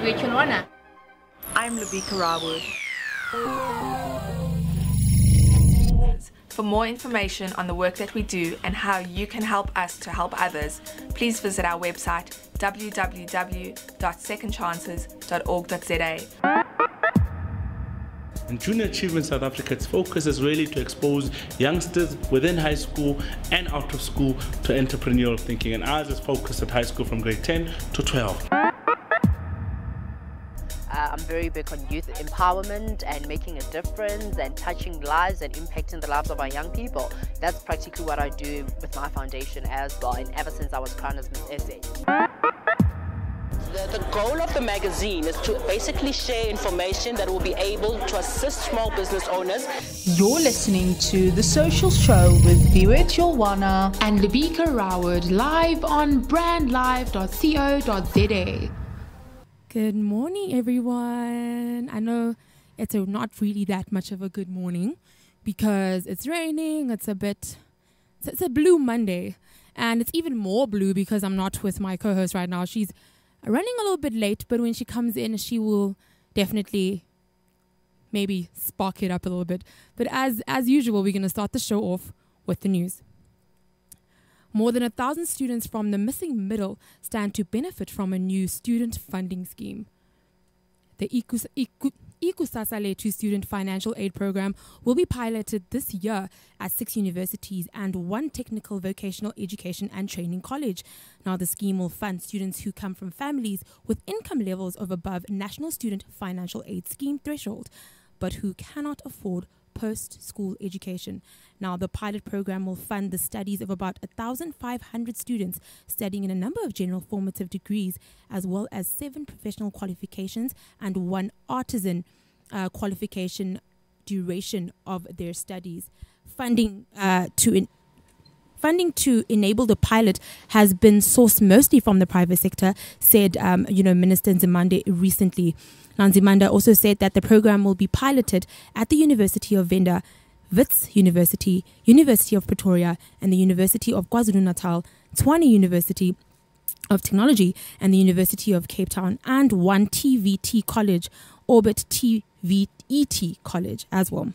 Rachel Warner. I'm Lubika Rawood. For more information on the work that we do and how you can help us to help others, please visit our website www.secondchances.org.za. In Junior Achievement South Africa, its focus is really to expose youngsters within high school and out of school to entrepreneurial thinking, and ours is focused at high school from grade 10 to 12. I'm very big on youth empowerment and making a difference and touching lives and impacting the lives of our young people. That's practically what I do with my foundation as well, and ever since I was crowned as Miss SA. The goal of the magazine is to basically share information that will be able to assist small business owners. You're listening to The Social Show with Viwet Yolwana And Lubika Rawood, live on brandlive.co.za. Good morning, everyone. I know it's not really that much of a good morning because it's raining. It's a blue Monday, and it's even more blue because I'm not with my co-host right now. She's running a little bit late, but when she comes in, she will definitely maybe spark it up a little bit. But as usual, we're going to start the show off with the news. More than 1,000 students from the missing middle stand to benefit from a new student funding scheme. The Ikusasa Lethu Student Financial Aid Program will be piloted this year at 6 universities and 1 technical vocational education and training college. Now, the scheme will fund students who come from families with income levels of above National Student Financial Aid Scheme threshold, but who cannot afford post-school education. Now, the pilot program will fund the studies of about 1,500 students studying in a number of general formative degrees, as well as 7 professional qualifications and 1 artisan qualification duration of their studies. Funding to enable the pilot has been sourced mostly from the private sector, said Minister Nzimande recently. Now, Nzimande also said that the program will be piloted at the University of Venda, Wits University, University of Pretoria, and the University of KwaZulu-Natal, Tshwane University of Technology, and the University of Cape Town, and 1 TVT college, Orbit TVET college as well.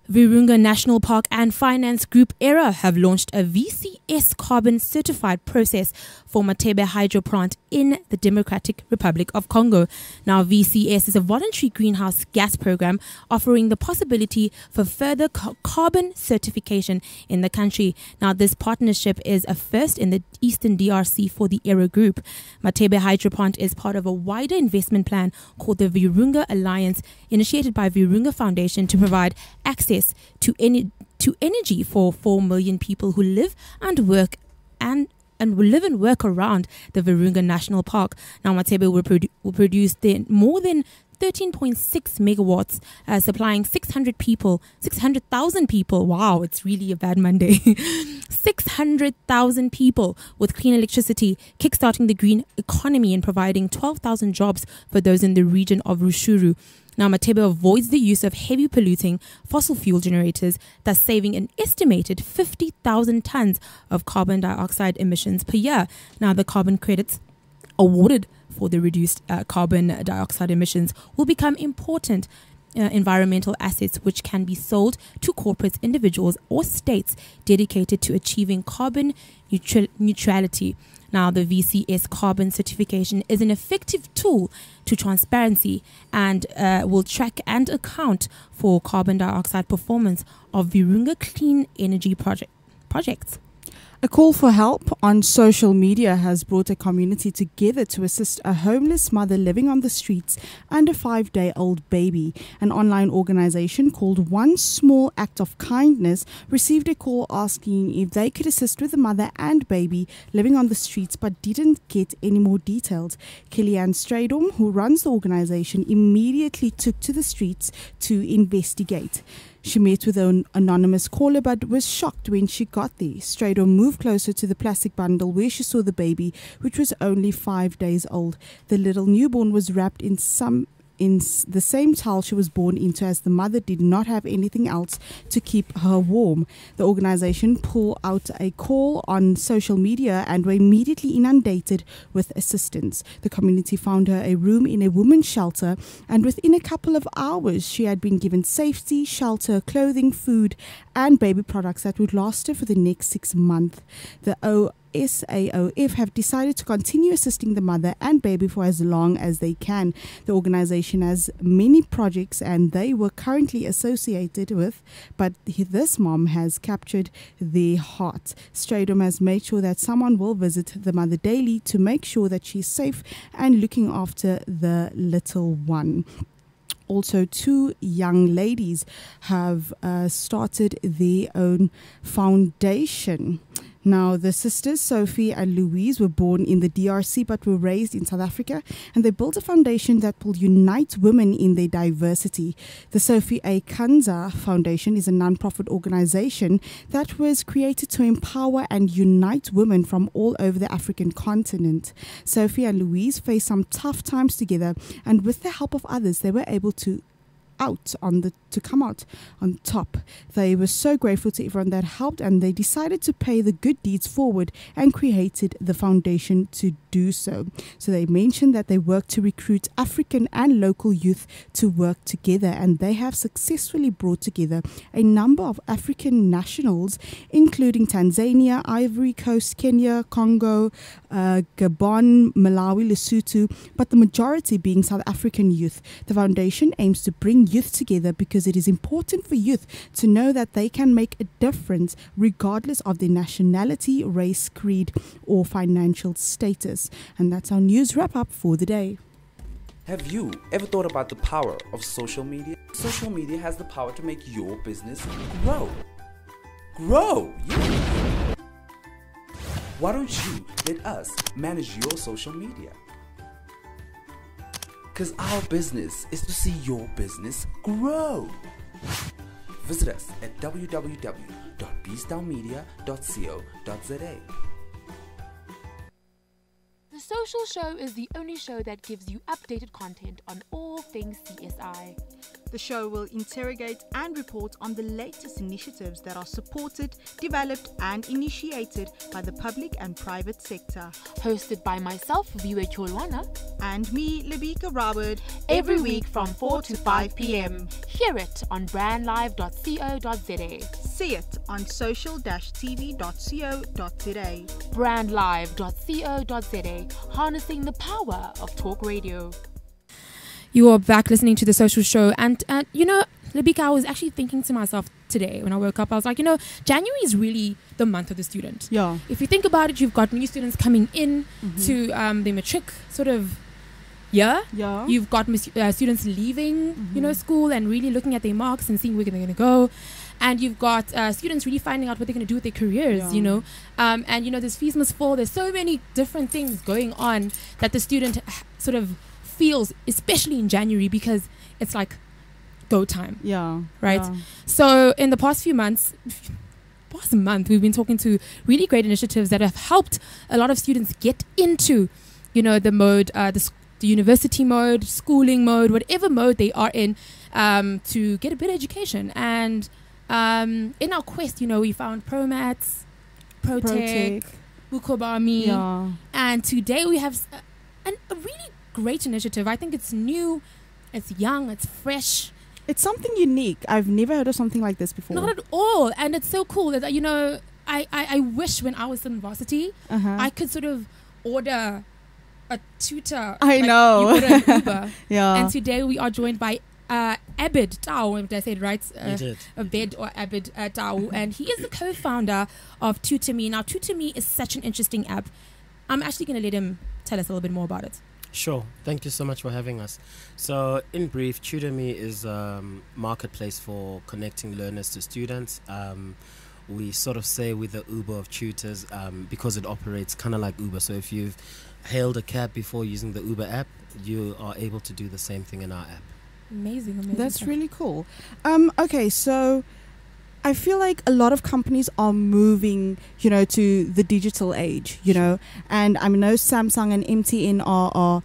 Virunga National Park and Finance Group ERA have launched a VCS carbon certified process for Matebe Hydro Plant in the Democratic Republic of Congo. Now, VCS is a voluntary greenhouse gas program offering the possibility for further carbon certification in the country. Now, this partnership is a first in the Eastern DRC for the ERA Group. Matebe Hydro Plant is part of a wider investment plan called the Virunga Alliance, initiated by Virunga Foundation to provide access to energy for 4 million people who live and work and around the Virunga National Park. Now, Matebe will produce more than 13.6 megawatts, supplying 600,000 people. Wow, it's really a bad Monday. 600,000 people with clean electricity, kickstarting the green economy and providing 12,000 jobs for those in the region of Rushuru. Now, Matebe avoids the use of heavy polluting fossil fuel generators, thus saving an estimated 50,000 tons of carbon dioxide emissions per year. Now, the carbon credits awarded for the reduced carbon dioxide emissions will become important environmental assets which can be sold to corporates, individuals, or states dedicated to achieving carbon neutrality. Now, the VCS carbon certification is an effective tool to transparency and will track and account for carbon dioxide performance of Virunga clean energy projects. A call for help on social media has brought a community together to assist a homeless mother living on the streets and a 5-day-old baby. An online organization called One Small Act of Kindness received a call asking if they could assist with the mother and baby living on the streets but didn't get any more details. Kellyanne Strydom, who runs the organization, immediately took to the streets to investigate. She met with an anonymous caller but was shocked when she got there. Strydom moved closer to the plastic bundle where she saw the baby, which was only 5 days old. The little newborn was wrapped in some the same towel she was born into, as the mother did not have anything else to keep her warm. The organization pulled out a call on social media and were immediately inundated with assistance. The community found her a room in a women's shelter, and within a couple of hours she had been given safety, shelter, clothing, food and baby products that would last her for the next 6 months. The SAOF have decided to continue assisting the mother and baby for as long as they can. The organization has many projects and they were currently associated with, but this mom has captured their heart. Stradom has made sure that someone will visit the mother daily to make sure that she's safe and looking after the little one. Also, 2 young ladies have started their own foundation. Now, the sisters, Sophie and Louise, were born in the DRC but were raised in South Africa, and they built a foundation that will unite women in their diversity. The Sophie A. Kanza Foundation is a non-profit organization that was created to empower and unite women from all over the African continent. Sophie and Louise faced some tough times together, and with the help of others, they were able to come out on top. They were so grateful to everyone that helped, and they decided to pay the good deeds forward and created the foundation to do so. So they mentioned that they work to recruit African and local youth to work together, and they have successfully brought together a number of African nationals, including Tanzania, Ivory Coast, Kenya, Congo, Gabon, Malawi, Lesotho, but the majority being South African youth. The foundation aims to bring youth together because it is important for youth to know that they can make a difference regardless of their nationality, race, creed or financial status. And that's our news wrap up for the day. Have you ever thought about the power of social media? Social media has the power to make your business grow. Yeah. Why don't you let us manage your social media? Because our business is to see your business grow. Visit us at www.bstownmedia.co.za. The Social Show is the only show that gives you updated content on all things CSI. The show will interrogate and report on the latest initiatives that are supported, developed and initiated by the public and private sector. Hosted by myself, Viwe Cholwana, and me, Lebika Raward, every week from 4 to 5 p.m. Hear it on brandlive.co.za. See it on social-tv.co.za. brandlive.co.za, harnessing the power of talk radio. You are back listening to The Social Show. And, Lebika, I was actually thinking to myself today when I woke up, I was like, January is really the month of the student. Yeah. If you think about it, you've got new students coming in to the matric sort of year. Yeah. You've got students leaving, school and really looking at their marks and seeing where they're going to go. And you've got students really finding out what they're going to do with their careers, and, there's fees must fall. There's so many different things going on that the student sort of feels, especially in January, because it's like go time. Yeah. Right? Yeah. So in the past month, we've been talking to really great initiatives that have helped a lot of students get into, the mode, the university mode, schooling mode, whatever mode they are in, to get a better education. And in our quest, we found ProMats, ProTech, Bukobami, and today we have a really great initiative. I think it's new, it's young, it's fresh. It's something unique. I've never heard of something like this before. Not at all. And it's so cool that, I wish when I was in varsity, I could sort of order a tutor. I know. You order an Uber. Yeah. And today we are joined by Abid Tau, did I say it right? You did. Abid or Abid Tau. And he is the co-founder of TutorMe. Now, TutorMe is such an interesting app. I'm actually going to let him tell us a little bit more about it. Sure. Thank you so much for having us. So, in brief, TutorMe is a marketplace for connecting learners to students. We sort of say we're the Uber of tutors because it operates kind of like Uber. So, if you've hailed a cab before using the Uber app, you are able to do the same thing in our app. Amazing. That's really cool. Okay, so I feel like a lot of companies are moving, to the digital age, and I know Samsung and MTN are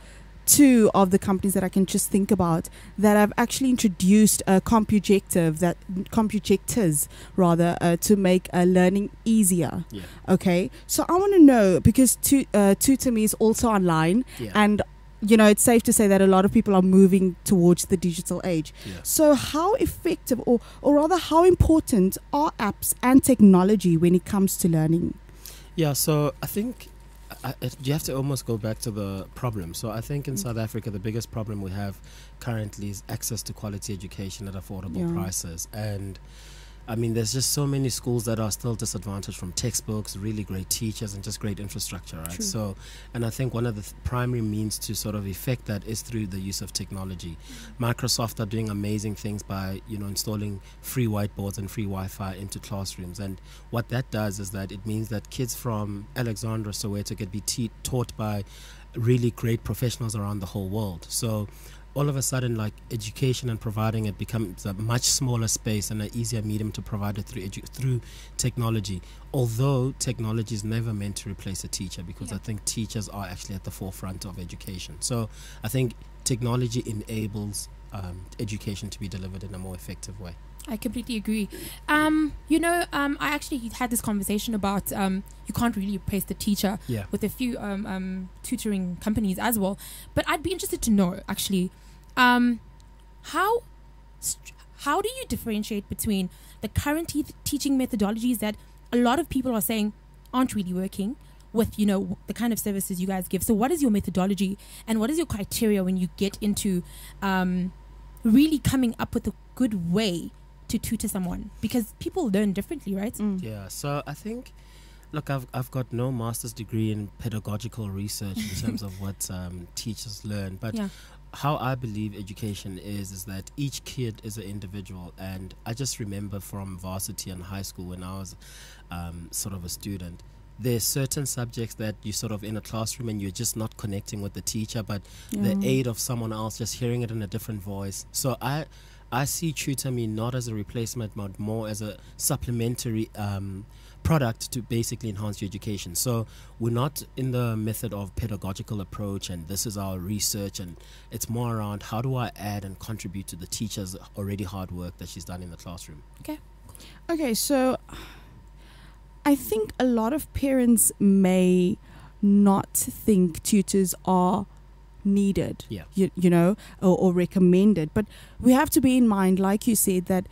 two of the companies that I can just think about that have actually introduced a compujectors to make learning easier. Yeah. Okay, so I want to know, because Tutor Me is also online, and it's safe to say that a lot of people are moving towards the digital age. Yeah. So how effective, or rather how important, are apps and technology when it comes to learning? Yeah, so I think you have to almost go back to the problem. So I think in South Africa, the biggest problem we have currently is access to quality education at affordable prices. And I mean, there's just so many schools that are still disadvantaged from textbooks, really great teachers, and just great infrastructure, right? True. So, and I think one of the primary means to sort of effect that is through the use of technology. Microsoft are doing amazing things by, installing free whiteboards and free Wi-Fi into classrooms. And what that does is that it means that kids from Alexandra, Soweto, can be taught by really great professionals around the whole world. So all of a sudden, like, education and providing it becomes a much smaller space and an easier medium to provide it through technology. Although technology is never meant to replace a teacher, because I think teachers are actually at the forefront of education. So I think technology enables education to be delivered in a more effective way. I completely agree. I actually had this conversation about you can't really replace the teacher with a few tutoring companies as well. But I'd be interested to know, actually, how do you differentiate between the current teaching methodologies that a lot of people are saying aren't really working with, the kind of services you guys give? So what is your methodology, and what is your criteria when you get into really coming up with a good way to tutor someone? Because people learn differently, right? Yeah, so I think, look, I've got no master's degree in pedagogical research in terms of what teachers learn, but how I believe education is that each kid is an individual. And I just remember from varsity and high school, when I was sort of a student, there's certain subjects that you sort of in a classroom and you're just not connecting with the teacher, but the aid of someone else, just hearing it in a different voice. So I see Tutor Me not as a replacement, but more as a supplementary product to basically enhance your education. So we're not in the method of pedagogical approach and this is our research, and it's more around how do I add and contribute to the teacher's already hard work that she's done in the classroom. Okay, so I think a lot of parents may not think tutors are needed, or recommended, but we have to be in mind, like you said, that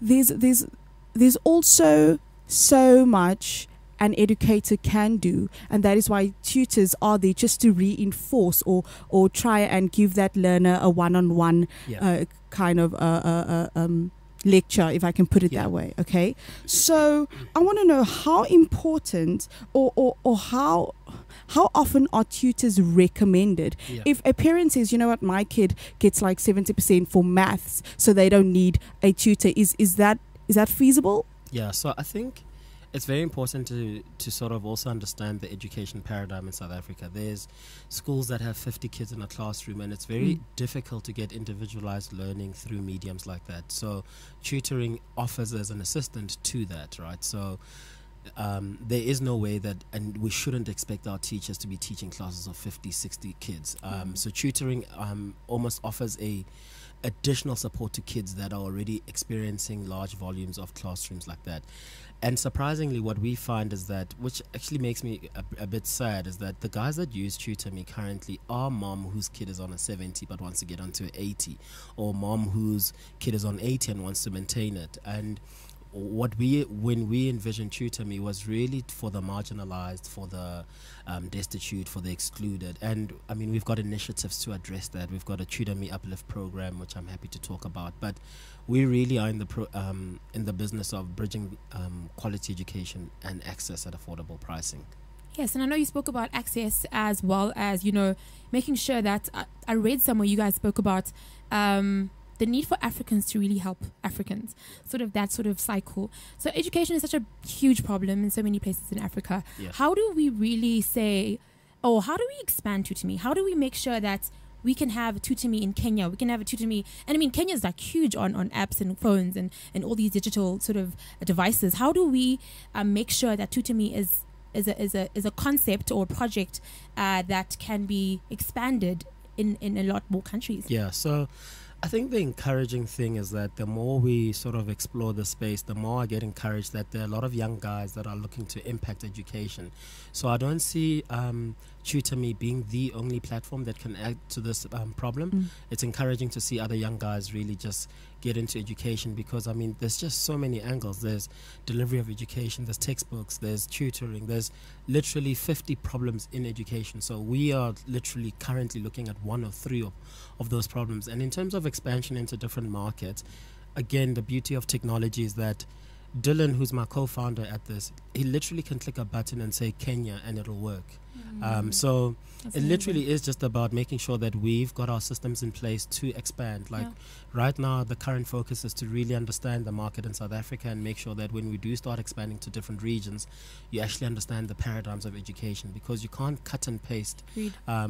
there's also so much an educator can do, and that is why tutors are there, just to reinforce or try and give that learner a one-on-one kind of lecture, if I can put it that way. Okay, so I want to know how important or how often are tutors recommended? If a parent says, you know what, my kid gets like 70% for maths, so they don't need a tutor, is that feasible? Yeah, so I think it's very important to sort of also understand the education paradigm in South Africa. There's schools that have 50 kids in a classroom, and it's very difficult to get individualized learning through mediums like that. So tutoring offers as an assistant to that, right? So there is no way that, and we shouldn't expect our teachers to be teaching classes of 50, 60 kids. So tutoring almost offers a additional support to kids that are already experiencing large volumes of classrooms like that. And surprisingly, what we find is that, which actually makes me a bit sad, is that the guys that use Tutor Me currently are mom whose kid is on a 70 but wants to get onto an 80, or mom whose kid is on 80 and wants to maintain it. And when we envisioned Tutor Me was really for the marginalized, for the destitute, for the excluded. And I mean, we've got initiatives to address that. We've got a Tutor Me Uplift program, which I'm happy to talk about. But we really are in the business of bridging quality education and access at affordable pricing. Yes, and I know you spoke about access as well as, making sure that I read somewhere you guys spoke about the need for Africans to really help Africans, that sort of cycle. So education is such a huge problem in so many places in Africa. Yes. How do we really say, how do we expand Tutor Me? How do we make sure that we can have Tutor Me in Kenya? We can have a Tutor Me, and I mean, Kenya is like huge on apps and phones and all these digital sort of devices. How do we make sure that Tutor Me is a concept or project that can be expanded in a lot more countries. Yeah, so I think the encouraging thing is that the more we sort of explore the space, the more I get encouraged that there are a lot of young guys that are looking to impact education. So I don't see TutorMe being the only platform that can add to this problem. It's encouraging to see other young guys really just get into education, because I mean there's just so many angles. There's delivery of education, there's textbooks, there's tutoring, there's literally 50 problems in education. So we are literally currently looking at one or three of those problems. And in terms of expansion into different markets, again, the beauty of technology is that Dylan, who's my co-founder at this, he literally can click a button and say Kenya and it'll work. So That's it literally is just about making sure that we've got our systems in place to expand. Like right now, the current focus is to really understand the market in South Africa and make sure that when we do start expanding to different regions, you actually understand the paradigms of education, because you can't cut and paste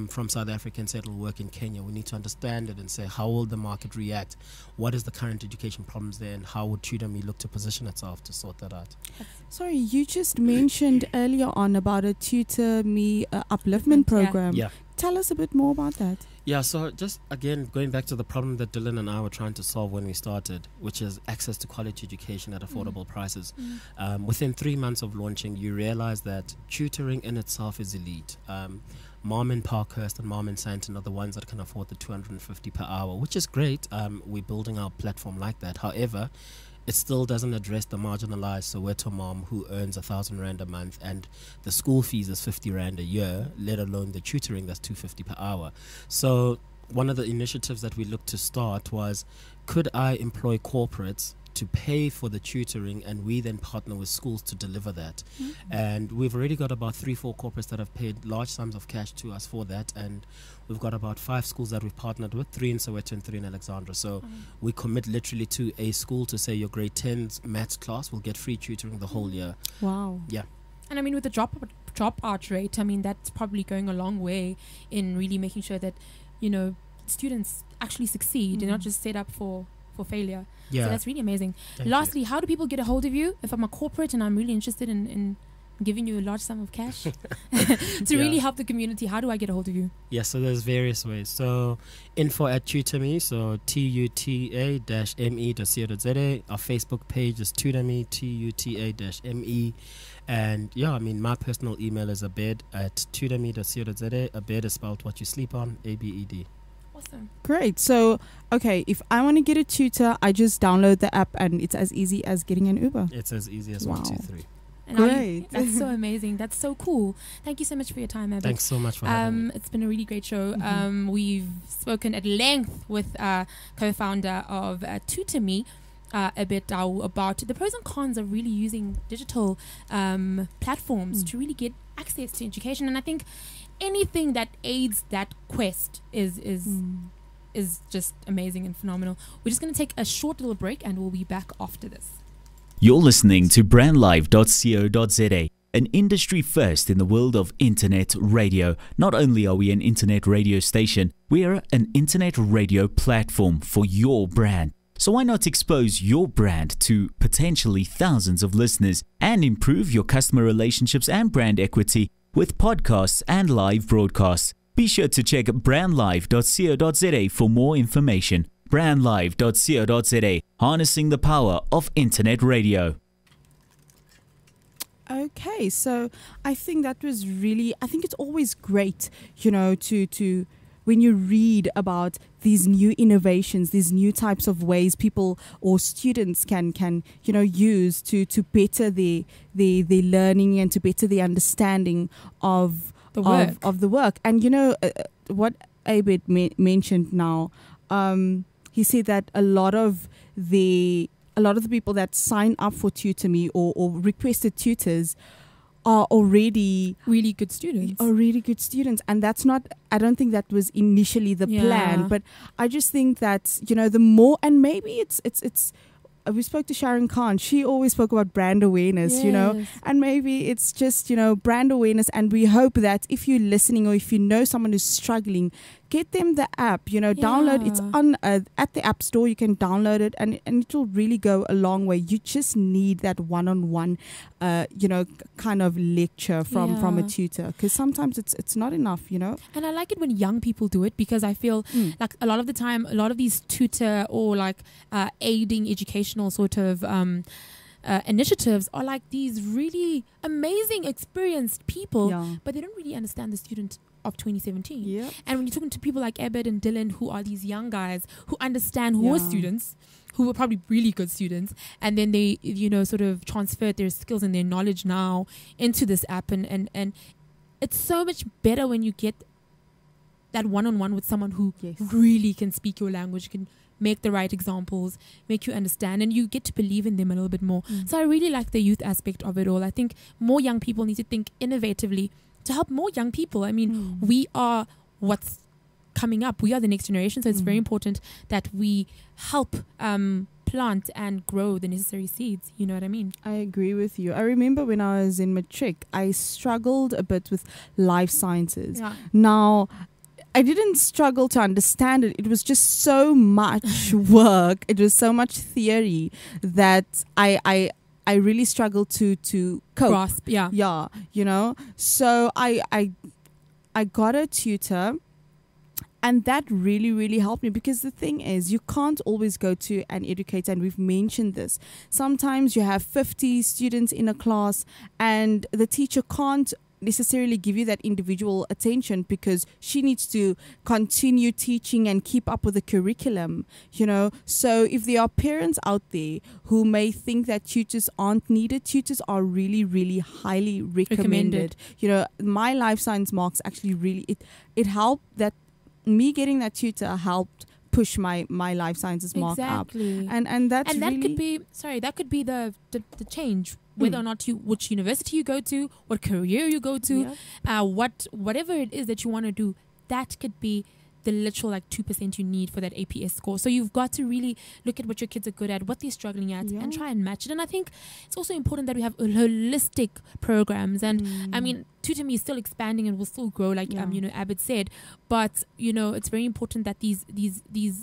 from South Africa and say it'll work in Kenya. We need to understand it and say, how will the market react? What is the current education problems there, and how would TutorMe look to position itself to sort that out? Sorry, you just mentioned earlier on about a TutorMe upliftment program. Yeah. Tell us a bit more about that. Yeah, so just again, going back to the problem that Dylan and I were trying to solve when we started, which is access to quality education at affordable prices. Within 3 months of launching, you realize that tutoring in itself is elite. Mom in Parkhurst and Mom in Sandton are the ones that can afford the 250 per hour, which is great. We're building our platform like that. However, it still doesn't address the marginalized Soweto mom who earns 1,000 Rand a month and the school fees is 50 Rand a year, let alone the tutoring that's 250 per hour. So one of the initiatives that we looked to start was, could I employ corporates to pay for the tutoring, and we then partner with schools to deliver that. And we've already got about 3-4 corporates that have paid large sums of cash to us for that, and we've got about 5 schools that we've partnered with, 3 in Soweto and 3 in Alexandra. So we commit literally to a school to say your grade 10's maths class will get free tutoring the whole year. Wow. Yeah. And I mean, with the dropout rate, I mean, that's probably going a long way in really making sure that, you know, students actually succeed. They're not just set up for failure. Yeah. So that's really amazing. Thank Lastly, how do people get a hold of you? If I'm a corporate and I'm really interested in giving you a large sum of cash to really help the community, how do I get a hold of you? Yeah, so there's various ways. So info@tutorme, so tuta-me.co.za. Our Facebook page is tutorme, tuta-me. And yeah, I mean, my personal email is abed@tutorme.co.za. Abed is spelled what you sleep on, ABED. Awesome. Great. So, okay, if I want to get a tutor, I just download the app and it's as easy as getting an Uber. It's as easy as 1, 2, 3. And Great. That's so amazing. That's so cool. Thank you so much for your time, Abed. Thanks so much for having me. It's been a really great show. We've spoken at length with co-founder of TutorMe, Abed Dau, about the pros and cons of really using digital platforms to really get access to education. And I think anything that aids that quest is just amazing and phenomenal. We're just going to take a short little break and we'll be back after this. You're listening to brandlive.co.za, an industry first in the world of internet radio. Not only are we an internet radio station, we are an internet radio platform for your brand. So why not expose your brand to potentially thousands of listeners and improve your customer relationships and brand equity with podcasts and live broadcasts? Be sure to check brandlive.co.za for more information. brandlive.co.za, harnessing the power of internet radio. Okay, so I think that was really, I think it's always great, you know, to when you read about these new innovations, these new types of ways people or students can you know, use to better the learning and to better the understanding of the work. And you know what Abed mentioned now, he said that a lot of the people that sign up for TutorMe or requested tutors are already really good students. And that's not, I don't think that was initially the plan, but I just think that, you know, the more, and maybe it's we spoke to Sharon Khan. She always spoke about brand awareness, you know, and maybe it's just, you know, brand awareness. And we hope that if you're listening or if you know someone who's struggling, get them the app, download. It's on at the App Store. You can download it, and it will really go a long way. You just need that one-on-one, kind of lecture from a tutor, because sometimes it's not enough, And I like it when young people do it, because I feel like a lot of the time, a lot of these tutor or like aiding educational sort of initiatives are like these really amazing, experienced people, but they don't really understand the student of 2017. Yeah. And when you're talking to people like Ebed and Dylan, who are these young guys who understand, who are students, who were probably really good students, and then they, sort of transferred their skills and their knowledge now into this app, and it's so much better when you get that one-on-one with someone who really can speak your language, can make the right examples, make you understand, and you get to believe in them a little bit more. So I really like the youth aspect of it all. I think more young people need to think innovatively to help more young people. I mean, we are what's coming up. We are the next generation, so it's very important that we help plant and grow the necessary seeds. You know what I mean? I agree with you. I remember when I was in matric, I struggled a bit with life sciences. Yeah. Now, I didn't struggle to understand it. It was just so much work. It was so much theory that I really struggled to cope. Grasp, yeah. Yeah, So I got a tutor, and that really, really helped me, because the thing is, you can't always go to an educator, and we've mentioned this. Sometimes you have 50 students in a class, and the teacher can't necessarily give you that individual attention, because she needs to continue teaching and keep up with the curriculum, So if there are parents out there who may think that tutors aren't needed, tutors are really, really highly recommended. My life science marks actually really, it helped that me getting that tutor helped push my life sciences mark up. And that's that really could be the change, whether or not which university you go to, what career you go to, whatever it is that you want to do, that could be the literal 2% you need for that APS score. So you've got to really look at what your kids are good at, what they're struggling at, and try and match it. And I think it's also important that we have holistic programs. And I mean, Tutor Me is still expanding and will still grow, like Abid said. But it's very important that these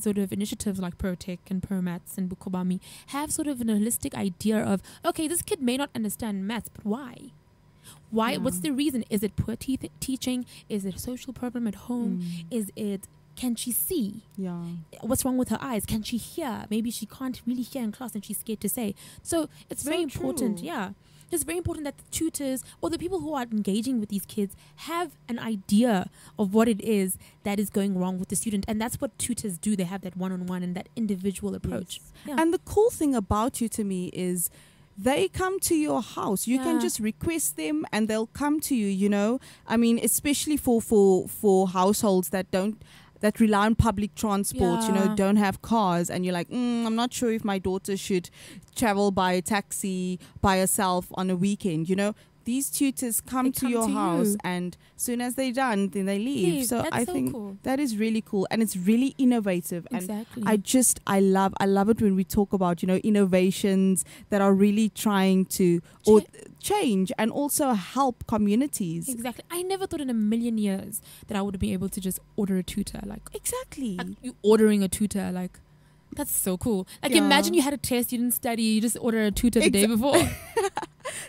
sort of initiatives like ProTech and ProMaths and Bukobami have sort of an holistic idea of, okay, this kid may not understand maths, but why? Why? What's the reason? Is it poor teaching? Is it a social problem at home? Is it, can she see? Yeah. What's wrong with her eyes? Can she hear? Maybe she can't really hear in class and she's scared to say. So it's very important. True. Yeah. It's very important that the tutors or the people who are engaging with these kids have an idea of what it is that is going wrong with the student. And that's what tutors do. They have that one-on-one and that individual approach. Yes. Yeah. And the cool thing about Tutor Me is they come to your house. You can just request them and they'll come to you, I mean, especially for households that rely on public transport, don't have cars, and you're like, I'm not sure if my daughter should travel by taxi by herself on a weekend, These tutors come to your house, and as soon as they're done, then they leave. So I think cool. that is really cool, and it's really innovative. Exactly. And I love it when we talk about innovations that are really trying to change and also help communities. Exactly. I never thought in a million years that I would be able to just order a tutor. Exactly. Like you ordering a tutor, that's so cool. Imagine you had a test, you didn't study, you just order a tutor the day before.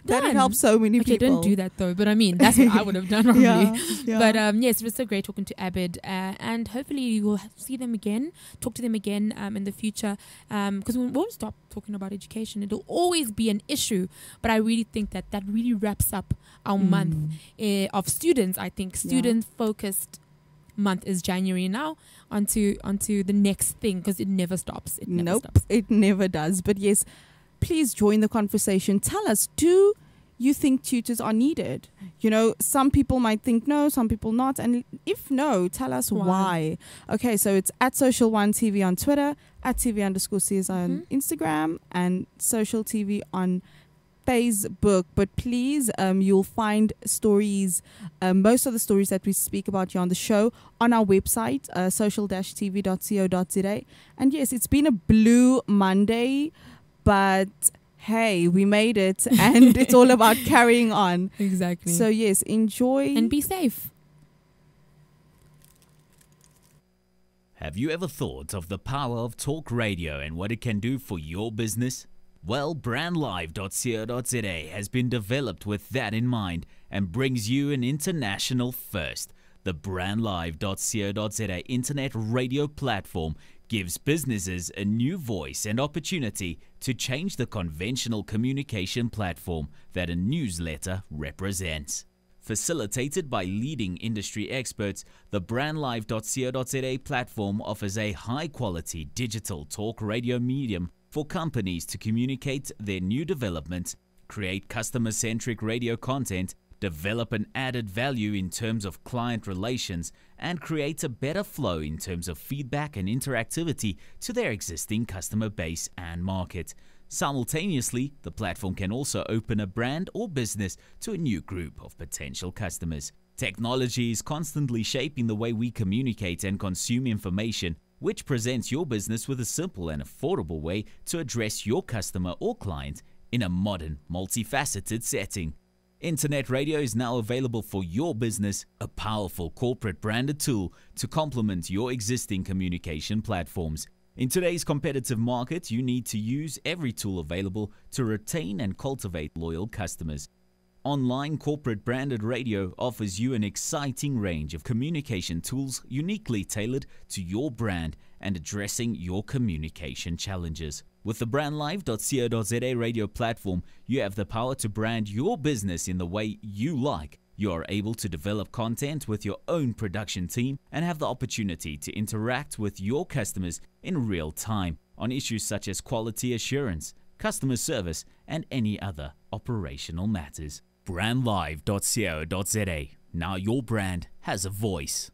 That would help so many people. Okay, don't do that though. But I mean, that's what I would have done probably. Yeah. But yes, it was so great talking to Abid, and hopefully you will see them again, talk to them again in the future. Because we won't stop talking about education. It'll always be an issue. But I really think that really wraps up our month of students. I think student-focused month is January now. Onto the next thing, because it never stops. It never stops. It never does. But yes, please join the conversation. Tell us, do you think tutors are needed? Some people might think no, some people not. And if no, tell us why. Okay, so it's at Social One TV on Twitter, at TV_CSI on Instagram, and Social TV on Facebook. But please, you'll find stories, most of the stories that we speak about here on the show, on our website, social-tv.co.za. And yes, it's been a blue Monday, but hey, we made it, and it's all about carrying on. Exactly. So yes, enjoy and be safe. Have you ever thought of the power of talk radio and what it can do for your business? Well, brandlive.co.za has been developed with that in mind and brings you an international first. The brandlive.co.za internet radio platform gives businesses a new voice and opportunity to change the conventional communication platform that a newsletter represents. Facilitated by leading industry experts, the brandlive.co.za platform offers a high-quality digital talk radio medium for companies to communicate their new developments, create customer-centric radio content, develop an added value in terms of client relations, and create a better flow in terms of feedback and interactivity to their existing customer base and market. Simultaneously, the platform can also open a brand or business to a new group of potential customers. Technology is constantly shaping the way we communicate and consume information, which presents your business with a simple and affordable way to address your customer or client in a modern, multifaceted setting. Internet radio is now available for your business, a powerful corporate branded tool to complement your existing communication platforms. In today's competitive market, you need to use every tool available to retain and cultivate loyal customers. Online corporate branded radio offers you an exciting range of communication tools uniquely tailored to your brand and addressing your communication challenges. With the brandlive.co.za radio platform, you have the power to brand your business in the way you like. You are able to develop content with your own production team and have the opportunity to interact with your customers in real time on issues such as quality assurance, customer service, and any other operational matters. Brandlive.co.za. Now your brand has a voice.